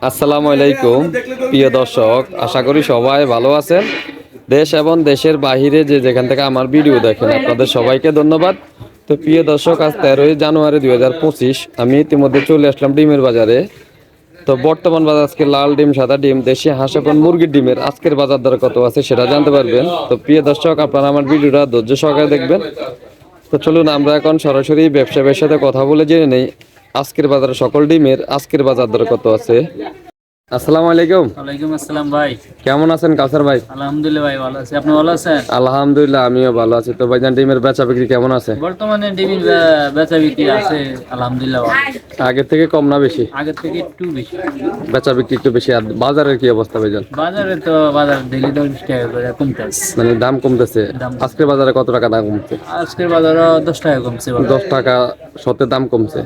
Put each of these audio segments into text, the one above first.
আসসালামু আলাইকুম প্রিয় দর্শক, আশা করি সবাই ভালো আছেন। দেশ এবং দেশের বাহিরে যে যেখান থেকে আমার ভিডিও দেখেন আপনাদের সবাইকে ধন্যবাদ। তো প্রিয় দর্শক, আজ 13ই জানুয়ারি 2025 আমি ইতিমধ্যে চলে আসলাম ডিমের বাজারে। তো বর্তমান বাজার আজকে লাল ডিম, সাদা ডিম, দেশি হাঁস এবং মুরগির ডিমের আজকের বাজার দর কত আছে সেটা জানতে পারবেন। তো প্রিয় দর্শক, আপনারা আমার ভিডিওটা ধৈর্য সহকারে দেখবেন। তো চলুন আমরা এখন সরাসরি ব্যবসায়ীর সাথে কথা বলে জেনে নেই আজকের বাজারে সকল ডিমের আজকের বাজার দর কত আছে। আসসালামু আলাইকুম। ওয়ালাইকুম আসসালাম ভাই। কেমন আছেন কাউসার ভাই? আলহামদুলিল্লাহ ভাই, ভালো আছি। আপনি ভালো আছেন? আলহামদুলিল্লাহ, আমিও ভালো আছি। তো ভাইজান, ডিমের বেচা বিক্রি কেমন আছে? বর্তমানে ডিমের বেচা বিক্রি আছে আলহামদুলিল্লাহ ভালো। আগের থেকে কম না বেশি? আগের থেকে একটু বেশি বেচা বিক্রি একটু বেশি। আর বাজারের কি অবস্থা ভাইজান? বাজারে তো বাজার ডেলি 10 টাকা করে কমতেছে। মানে দাম কমতেছে? দাম আজকের বাজারে কত টাকা দাম কমছে? আজকের বাজারও 10 টাকা কমছে। 10 টাকা সত্যি দাম কমছে।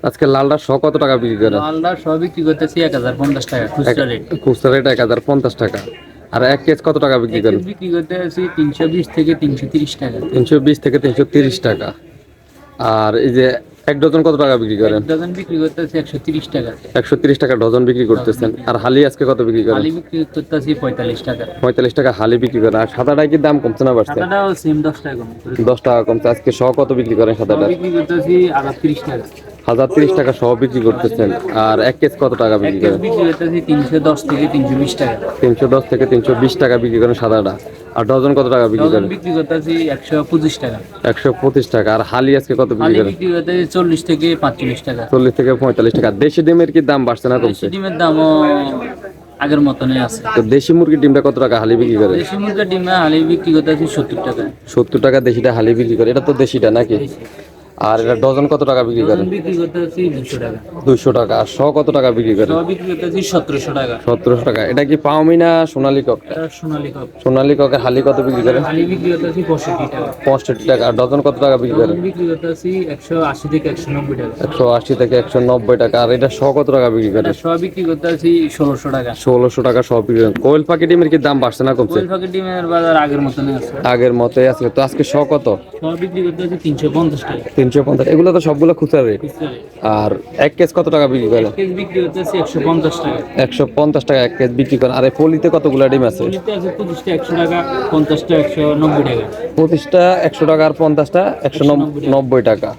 আজকে লালটা শ কত টাকা বিক্রি করে? মালদা সব বিক্রি করতেছি 1050 টাকা খুচরা রেট। খুচরা রেট 1050 টাকা। আর এক কেজ কত টাকা বিক্রি করেন? বিক্রি করতেছি 320 থেকে 330 টাকা। 320 থেকে 330 টাকা। আর এই যে এক ডজন কত টাকা বিক্রি করেন? ডজন বিক্রি করতেছি 130 টাকা। 130 টাকা ডজন বিক্রি করতেছেন। আর হালি আজকে কত বিক্রি করেন? হালি বিক্রি করতেছি 45 টাকা। 45 টাকা হালি বিক্রি করেন। আর সাদাটাই কি দাম কমছে না বাড়ছে? সাদাটাও সেম 10 টাকা কম। 10 টাকা কমছে। আজকে শ কত বিক্রি করেন সাদাটা? বিক্রি করতেছি 30 টাকা। 1030 টাকা সহ বিক্রি করতেছেন। আর এক কেজ কত টাকা বিক্রি করেন? বিক্রি করতেছি 310 থেকে 320 টাকা। 310 থেকে 320 টাকা বিক্রি করেন সাদাটা। আর ডজন কত টাকা বিক্রি করেন? বিক্রি করতেছি 125 টাকা। 125 টাকা। আর হালি আজকে কত বিক্রি হালি করেন? বিক্রি করতেছি 40 থেকে 45 টাকা। 40 থেকে 45 টাকা। দেশি ডিমের কি দাম বাড়ছে না কমছে? ডিমের দামও আগের মতনই আছে। তো দেশি মুরগির ডিমটা কত টাকা হালি বিক্রি করে? দেশি মুরগির ডিম হালি বিক্রি করতেছি 70 টাকা। 70 টাকা দেশিটা হালি বিক্রি করে। এটা তো দেশিটা নাকি? আর এটা ডজন কত টাকা বিক্রি করেন? বিক্রি করতেছি 200 টাকা। 200 টাকা। আর শ কত টাকা বিক্রি করেন? বিক্রি করতেছি 1700 টাকা। 1700 টাকা। এটা কি পাওমি না সোনালী কক? এটা সোনালী কাপ। সোনালী ককের হালি কত বিক্রি করেন? হালি বিক্রি করতেছি 65 টাকা। 65 টাকা। আর ডজন কত টাকা বিক্রি করেন? বিক্রি করতেছি 180 থেকে 190 টাকা। 180 থেকে 190 টাকা। আর এটা শ কত টাকা বিক্রি করেন? সব বিক্রি করতেছি 1600 টাকা। 1600 টাকা সব বিক্রি করেন। কোয়েল পাখি ডিমের কি দাম বাড়ছে না কমছে? কোয়েল পাখির ডিমের বাজার আগের মতনই আছে। আগের মতোই আছে। তো আজকে শ কত? সব বিক্রি করতেছি 350 টাকা। 350। এগুলো তো সবগুলো খুচরা রেট। আর এক কেজ কত টাকা বিক্রি করেন? কেজি বিক্রি করতেছি 150 টাকা। 150 টাকা এক কেজ বিক্রি করেন। আর এই পলিতে কতগুলো ডিম আছে? পলিতে আছে 25টা 100 টাকা, 50টা 190 টাকা। 25টা 100 টাকা আর 50টা 190 টাকা।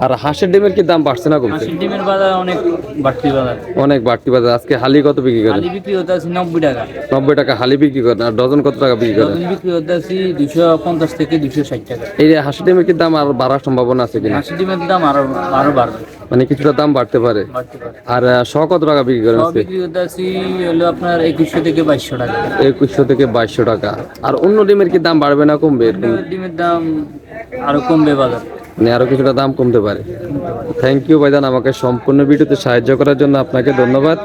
আর হাঁসের ডিমের কি দাম বাড়ছে না কমছে? হাঁসের ডিমের বাজার অনেক বাড়তি বাজার। অনেক বাড়তি বাজার। আজকে হালি কত বিক্রি করেন? হালি বিক্রি করতেছি 90 টাকা। 90 টাকা হালি বিক্রি করেন। আর ডজন কত টাকা বিক্রি করেন? ডজন বিক্রি করতেছি 250 থেকে 260 টাকা। এই যে হাঁসের ডিমের কি দাম আর বাড়ার সম্ভাবনা আছে কিনা? হাঁসের ডিমের দাম আরো বাড়বে। মানে কিছুটা দাম বাড়তে পারে। বাড়তে পারে। আর শ কত টাকা বিক্রি করেন সব আজকে? বিক্রি করতেছি হলো আপনার 2100 থেকে 2200 টাকা। 2100 থেকে 2200 টাকা। আর অন্য ডিমের কি দাম বাড়বে না কমবে? ডিমের দাম আরো কমবে বাজার। মানে আরো কিছুটা দাম কমতে পারে। থ্যাংক ইউ ভাইজান, আমাকে সম্পূর্ণ ভিডিওতে সাহায্য করার জন্য আপনাকে ধন্যবাদ।